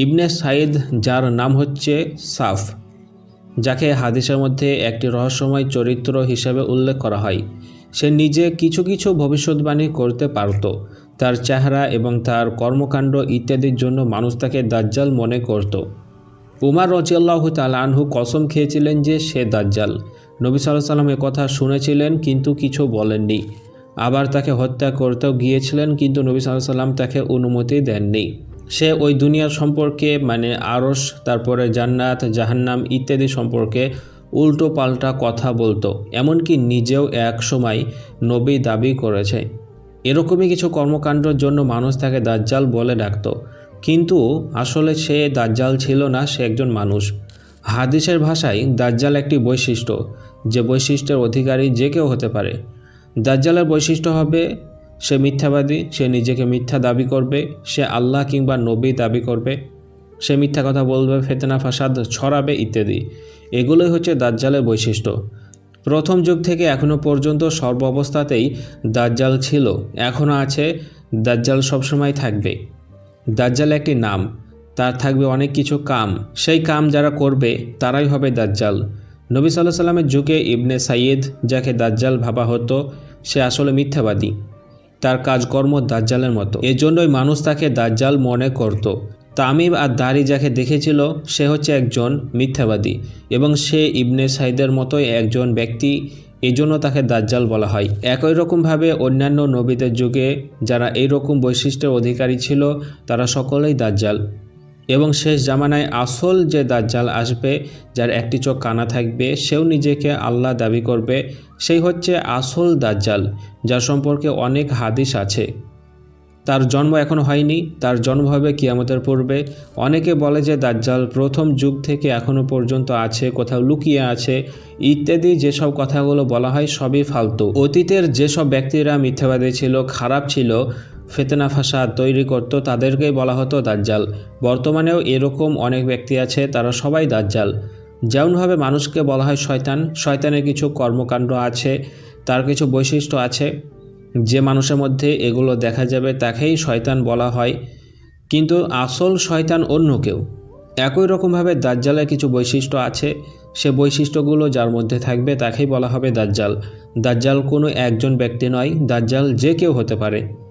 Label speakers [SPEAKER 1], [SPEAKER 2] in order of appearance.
[SPEAKER 1] ইবনে সাইদ, যার নাম হচ্ছে সাফ, যাকে হাদিসের মধ্যে একটি রহস্যময় চরিত্র হিসেবে উল্লেখ করা হয়, সে নিজে কিছু কিছু ভবিষ্যৎবাণী করতে পারত। তার চেহারা এবং তার কর্মকাণ্ড ইত্যাদির জন্য মানুষ তাকে দাজ্জাল মনে করত। উমর রাদিয়াল্লাহু তাআলা আনহু কসম খেয়েছিলেন যে সে দাজ্জাল। নবী সাল্লাল্লাহু আলাইহি ওয়াসাল্লাম কথা শুনেছিলেন কিন্তু কিছু বলেননি। আবার তাকে হত্যা করতেও গিয়েছিলেন কিন্তু নবী সাল্লাল্লাহু আলাইহি ওয়াসাল্লাম তাকে অনুমতি দেননি। সে ওই দুনিয়ার সম্পর্কে আরশ, তারপরে জান্নাত, জাহান্নাম ইত্যাদি সম্পর্কে উল্টো পাল্টা কথা বলতো, এমনকি নিজেও এক সময় নবী দাবি করেছে। এরকমই কিছু কর্মকাণ্ডের জন্য মানুষ তাকে দাজ্জাল বলে ডাকত, কিন্তু আসলে সে দাজ্জাল ছিল না, সে একজন মানুষ। হাদিসের ভাষায় দাজ্জাল একটি বৈশিষ্ট্য, যে বৈশিষ্ট্যের অধিকারী যে কেউ হতে পারে। দাজ্জালের বৈশিষ্ট্য হবে সে মিথ্যাবাদী, সে নিজেকে মিথ্যা দাবি করবে, সে আল্লাহ কিংবা নবী দাবি করবে, সে মিথ্যা কথা বলবে, ফিতনা ফাসাদ ছড়াবে ইত্যাদি। এগুলোই হচ্ছে দাজ্জালের বৈশিষ্ট্য। প্রথম যুগ থেকে এখনও পর্যন্ত সর্ব অবস্থাতেই দাজ্জাল ছিল, এখনও আছে, দাজ্জাল সবসময় থাকবে। দাজ্জাল একটি নাম, তার থাকবে অনেক কিছু কাম, সেই কাম যারা করবে তারাই হবে দাজ্জাল। নবী সাল্লাল্লাহু আলাইহি ওয়াসাল্লামের যুগে ইবনে সাইদ, যাকে দাজ্জাল ভাবা হতো, সে আসলে মিথ্যাবাদী, তার কাজকর্ম দাজ্জালের মতো, এজন্যই মানুষ তাকে দাজ্জাল মনে করত। তামিম আদ-দারি যাকে দেখেছিল সে হচ্ছে একজন মিথ্যাবাদী এবং সে ইবনে সাইদের মতোই একজন ব্যক্তি, এজন্য তাকে দাজ্জাল বলা হয়। একই রকমভাবে অন্যান্য নবীদের যুগে যারা এই রকম বৈশিষ্ট্যের অধিকারী ছিল তারা সকলেই দাজ্জাল। এবং শেষ জামানায় আসল যে দাজ্জাল আসবে, যার একটি চোখ কানা থাকবে, সেও নিজেকে আল্লাহ দাবি করবে, সেই হচ্ছে আসল দাজ্জাল, যার সম্পর্কে অনেক হাদিস আছে। তার জন্ম এখনও হয়নি, তার জন্ম হবে কিয়ামতের পূর্বে। অনেকে বলে যে দাজ্জাল প্রথম যুগ থেকে এখনও পর্যন্ত আছে, কোথাও লুকিয়ে আছে ইত্যাদি। যেসব কথাগুলো বলা হয় সবই ফালতু। অতীতের যেসব ব্যক্তিরা মিথ্যাবাদী ছিল, খারাপ ছিল, ফিতনা ফাসাদ তৈরি করত, তাদেরকেই বলা হতো দাজ্জাল। বর্তমানেও এরকম অনেক ব্যক্তি আছে, তারা সবাই দাজ্জাল। যেমনভাবে মানুষকে বলা হয় শয়তান, শয়তানের কিছু কর্মকাণ্ড আছে, তার কিছু বৈশিষ্ট্য আছে, যে মানুষের মধ্যে এগুলো দেখা যাবে তাকেই শয়তান বলা হয়, কিন্তু আসল শয়তান অন্য কেউ। একই রকমভাবে দাজ্জালের কিছু বৈশিষ্ট্য আছে, সে বৈশিষ্ট্যগুলো যার মধ্যে থাকবে তাকেই বলা হবে দাজ্জাল। দাজ্জাল কোনো একজন ব্যক্তি নয়, দাজ্জাল যে কেউ হতে পারে।